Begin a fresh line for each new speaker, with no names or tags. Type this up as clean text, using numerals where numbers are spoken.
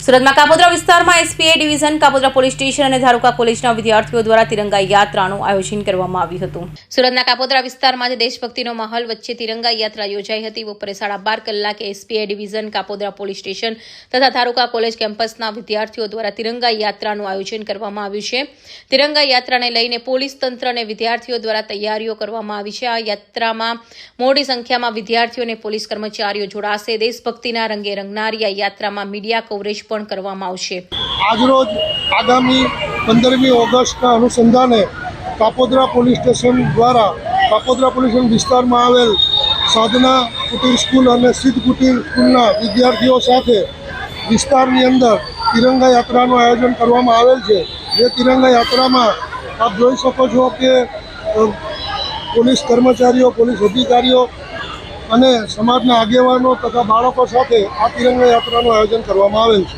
સુરતમાં કાપોદ્રા વિસ્તારમાં એસપીએ division Kapodra police station અને ધારુકા કોલેજના વિદ્યાર્થીઓ દ્વારા તિરંગા યાત્રાનું આયોજન કરવામાં આવ્યું હતું। સુરતના કાપોદ્રા વિસ્તારમાં આજે દેશભક્તિનો માહોલ વચ્ચે તિરંગા યાત્રા યોજાઈ હતી। બપોરે 12:30 કલાકે એસપીએ ડિવિઝન કાપોદ્રા પોલીસ સ્ટેશન તથા ધારુકા કોલેજ કેમ્પસના વિદ્યાર્થીઓ દ્વારા તિરંગા યાત્રાનું આયોજન કરવામાં આવ્યું છે। તિરંગા યાત્રાને લઈને પોલીસ તંત્ર અને વિદ્યાર્થીઓ દ્વારા તૈયારીઓ કરવામાં આવી છે। આ યાત્રામાં મોટી સંખ્યામાં વિદ્યાર્થીઓ અને પોલીસ કર્મચારીઓ જોડાશે। દેશભક્તિના રંગે રંગનારી આ યાત્રામાં મીડિયા કવરેજ પણ કરવામાં આવશે।
આજરોજ આગામી 15મી ઓગસ્ટના અનુસંધાને કાપોદ્રા પોલીસ સ્ટેશન દ્વારા કાપોદ્રા પોલીસ સ્ટેશન વિસ્તારમાં આવેલ સાધના કુટીર સ્કૂલ અને સિદ્ધ કુટીર સ્કૂલના વિદ્યાર્થીઓ સાથે વિસ્તારની અંદર તિરંગા યાત્રાનું આયોજન કરવામાં આવેલ છે। જે તિરંગા યાત્રામાં આપ જોઈ શકો છો કે પોલીસ કર્મચારીઓ, પોલીસ અધિકારીઓ અને સમાજના આગેવાનો તથા બાળકો સાથે આ તિરંગા યાત્રાનું આયોજન કરવામાં આવેલ છે।